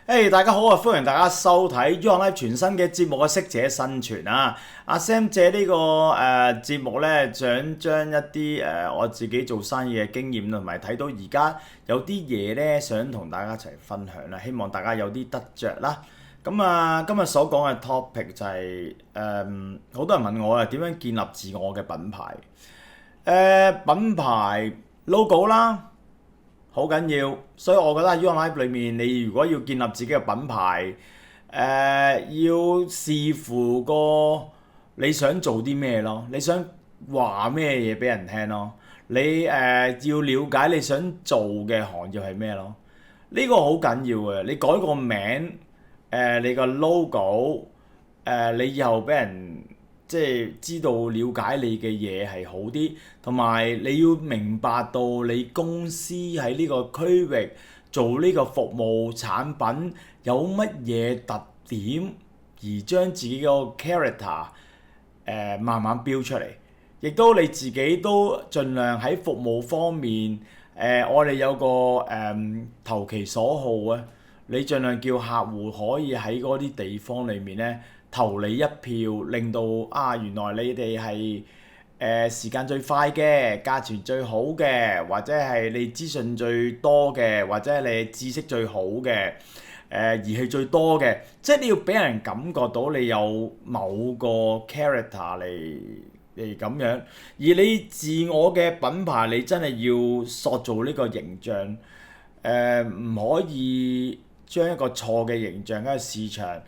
大家好啊！歡迎大家收睇 YourLife 全新嘅節目嘅適者生存啊！阿 Sam 借呢個節目呢，想將一啲我自己做生意嘅經驗同埋睇到而家有啲嘢呢，想同大家一齊分享啦，希望大家有啲得着啦。咁今日所講嘅 topic 就係好多人問我啊，點樣建立自我嘅品牌？品牌 logo 啦。好緊要，所以我覺得喺 YourLife 裏面，你如果要建立自己嘅品牌，要視乎你想做啲咩咯，你想話咩嘢俾人聽咯，你要了解你想做嘅行業係咩咯，呢個好緊要嘅。你改個名，你個 logo，你以後俾人即係知道了解你嘅嘢係好啲，同埋你要明白到你公司喺呢個區域做呢個服務產品有乜嘢特點，而將自己個 character 慢慢標出嚟，亦都你自己都盡量喺服務方面，我哋有個投其所好啊，你盡量叫客戶可以喺嗰啲地方裏面咧，投你一票，令到原來你哋係時間最快嘅，價錢最好嘅，或者係你資訊最多嘅，或者係你知識最好嘅，儀器最多嘅，即係你要俾人感覺到你有某個 character 嚟咁樣，而你自我嘅品牌，你真係要塑造呢個形象，唔可以將一個錯嘅形象喺個市場，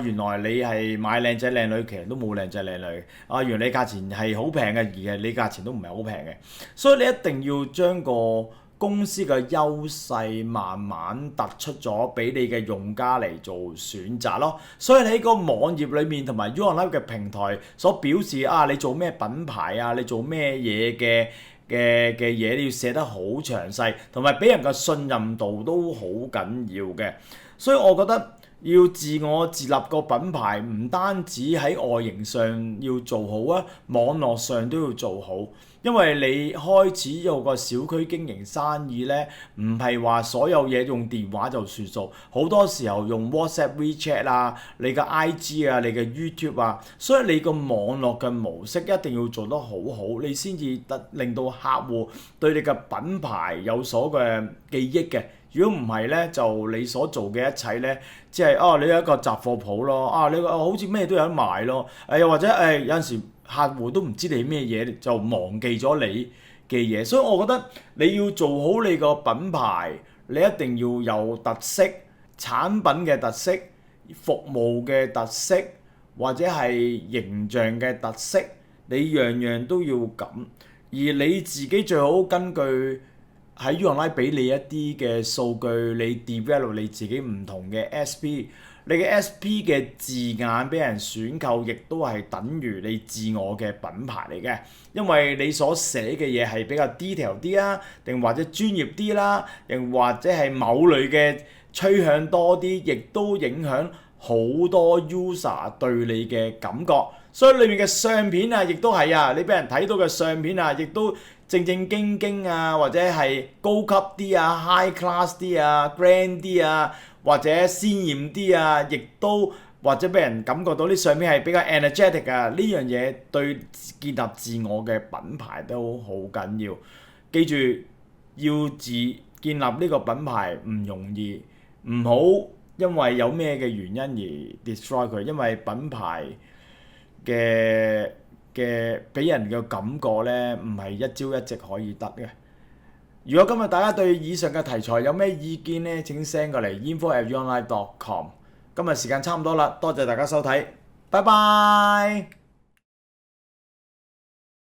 原來你係買靚仔靚女，其實都冇靚仔靚女。原來你價錢係好平嘅，而係你價錢都唔係好平嘅。所以你一定要將個公司嘅優勢慢慢突出咗，俾你嘅用家嚟做選擇咯。所以你喺個網頁裏面同埋 YourLife 嘅平台所表示你做咩品牌啊，你做咩嘢嘅嘢，你要寫得好詳細，同埋俾人嘅信任度都好緊要嘅。所以我覺得要自我自立個品牌，唔單止喺外形上要做好啊，網絡上都要做好。因為你開始有個小區經營生意呢，唔係話所有嘢用電話就算數，好多時候用 WhatsApp、WeChat 啊，你嘅 IG 啊，你嘅 YouTube 啊，所以你個網絡嘅模式一定要做得好好，你先至令到客戶對你嘅品牌有所嘅記憶嘅。如果唔係咧，就你所做嘅一切咧，即係你有一個雜貨鋪咯，你好似咩都有得賣咯，又或者有陣時客戶都唔知你咩嘢，就忘記咗你嘅嘢，所以我覺得你要做好你個品牌，你一定要有特色，產品嘅特色、服務嘅特色，或者係形象嘅特色，你樣樣都要咁，而你自己最好根據喺 YourLife 俾你一啲嘅數據，你 develop 你自己唔同嘅 SP， 你嘅 SP 嘅字眼俾人選購，亦都係等於你自我嘅品牌嚟嘅。因為你所寫嘅嘢係比較 detail 啲啊，定或者專業啲啦，定或者係某類嘅趨向多啲，亦都影響好多 user 對你嘅感覺。所以裏面嘅相片亦都係你俾人睇到嘅相片亦都正正經經或者係高級啲high class 啲grand 啲或者鮮豔啲亦都或者俾人感覺到啲相片係比較 energetic 呢樣嘢對建立自我嘅品牌都好緊要。記住要建立呢個品牌唔容易，唔好因為有咩嘅原因而 destroy 佢，因為品牌嘅俾人嘅感覺咧，唔係一朝一夕可以得嘅。如果今日大家對以上嘅題材有咩意見咧，請 send 過嚟 info@yourlife.com。今日時間差唔多啦，多謝大家收睇，拜拜。